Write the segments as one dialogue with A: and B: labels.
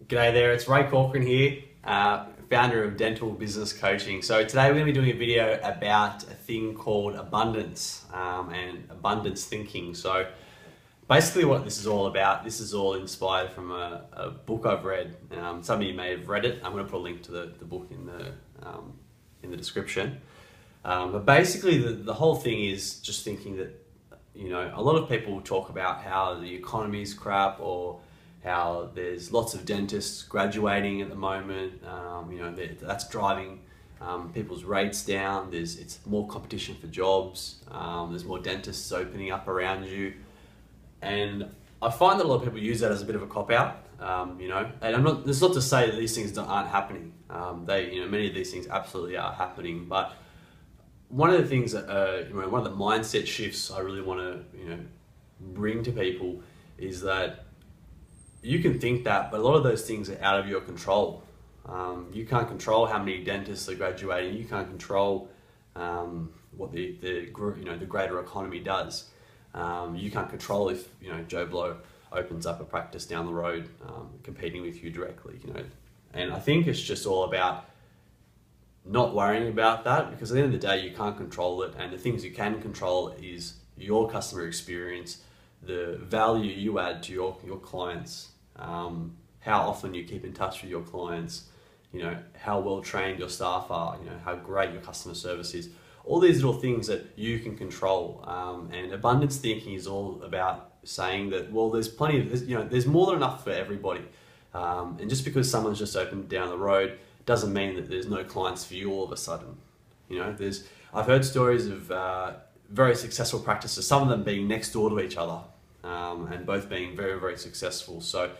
A: G'day there, it's Ray Corcoran here, founder of Dental Business Coaching. So today we're going to be doing a video about a thing called abundance and abundance thinking. So basically what this is all about, this is all inspired from a book I've read. Some of you may have read it. I'm going to put a link to the book in the description. But basically the whole thing is just thinking that, you know, a lot of people talk about how the economy is crap or how there's lots of dentists graduating at the moment. You know, that's driving people's rates down. It's more competition for jobs. There's more dentists opening up around you, and I find that a lot of people use that as a bit of a cop out. You know, and it's not to say that these things aren't happening. Many of these things absolutely are happening, but one of the things that one of the mindset shifts I really want to bring to people is that you can think that, but a lot of those things are out of your control. You can't control how many dentists are graduating. You can't control what the greater economy does. You can't control if Joe Blow opens up a practice down the road, competing with you directly. And I think it's just all about not worrying about that, because at the end of the day you can't control it, and the things you can control is your customer experience, the value you add to your clients, how often you keep in touch with your clients, how well trained your staff are, how great your customer service is. All these little things that you can control, and abundance thinking is all about saying that, well, there's plenty of there's more than enough for everybody, and just because someone's just opened down the road doesn't mean that there's no clients for you all of a sudden. I've heard stories of very successful practices, some of them being next door to each other, and both being very, very successful. So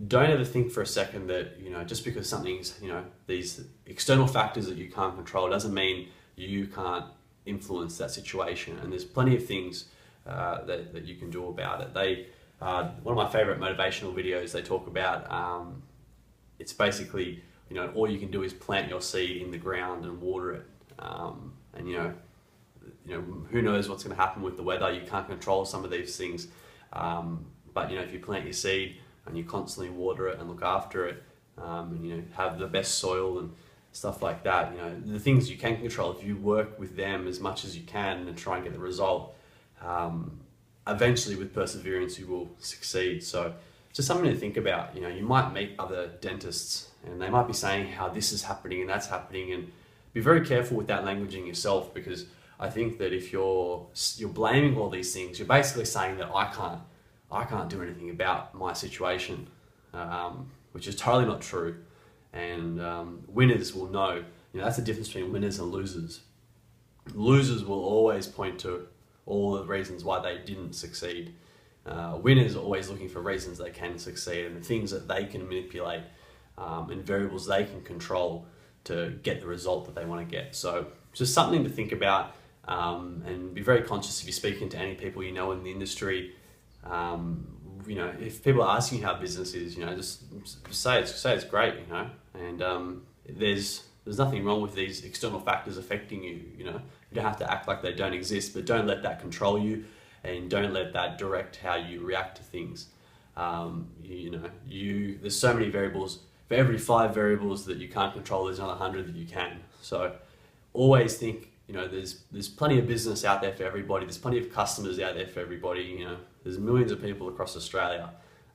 A: don't ever think for a second that just because something's these external factors that you can't control doesn't mean you can't influence that situation. And there's plenty of things that you can do about it. One of my favorite motivational videos, they talk about it's basically all you can do is plant your seed in the ground and water it. And who knows what's going to happen with the weather. You can't control some of these things. But if you plant your seed and you constantly water it and look after it, and have the best soil and stuff like that, the things you can control, if you work with them as much as you can and try and get the result, eventually with perseverance you will succeed. So just something to think about. You might meet other dentists and they might be saying how this is happening and that's happening, and be very careful with that languaging yourself, because I think that if you're blaming all these things, you're basically saying that I can't do anything about my situation, which is totally not true. And winners will know, that's the difference between winners and losers. Losers will always point to all the reasons why they didn't succeed. Winners are always looking for reasons they can succeed and the things that they can manipulate, and variables they can control to get the result that they want to get. So just something to think about, and be very conscious if you're speaking to any people in the industry. If people are asking you how business is, just say it's great, and there's nothing wrong with these external factors affecting you. You don't have to act like they don't exist, but don't let that control you, and don't let that direct how you react to things. There's so many variables. For every 5 variables that you can't control, there's another 100 that you can. So always think, there's plenty of business out there for everybody. There's plenty of customers out there for everybody. There's millions of people across Australia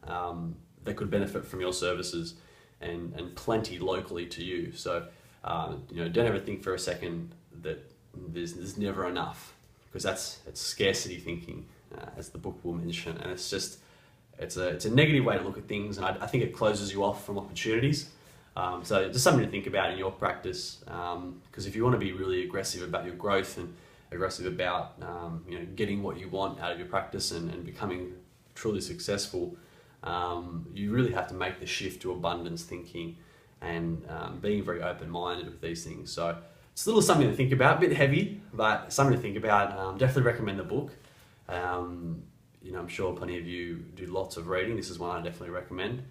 A: that could benefit from your services, and plenty locally to you. So don't ever think for a second that there's never enough, because it's scarcity thinking, as the book will mention, and it's a negative way to look at things, and I think it closes you off from opportunities. So just something to think about in your practice, because if you want to be really aggressive about your growth and aggressive about getting what you want out of your practice and becoming truly successful, you really have to make the shift to abundance thinking and being very open-minded with these things. So it's a little something to think about, a bit heavy, but something to think about. Definitely recommend the book. I'm sure plenty of you do lots of reading. This is one I definitely recommend.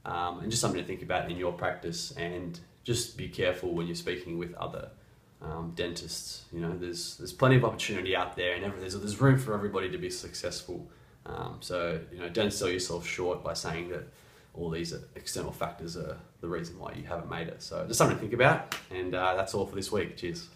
A: And just something to think about in your practice, and just be careful when you're speaking with other dentists. There's plenty of opportunity out there, and there's room for everybody to be successful. So don't sell yourself short by saying that, all these external factors are the reason why you haven't made it. So just something to think about, and that's all for this week. Cheers.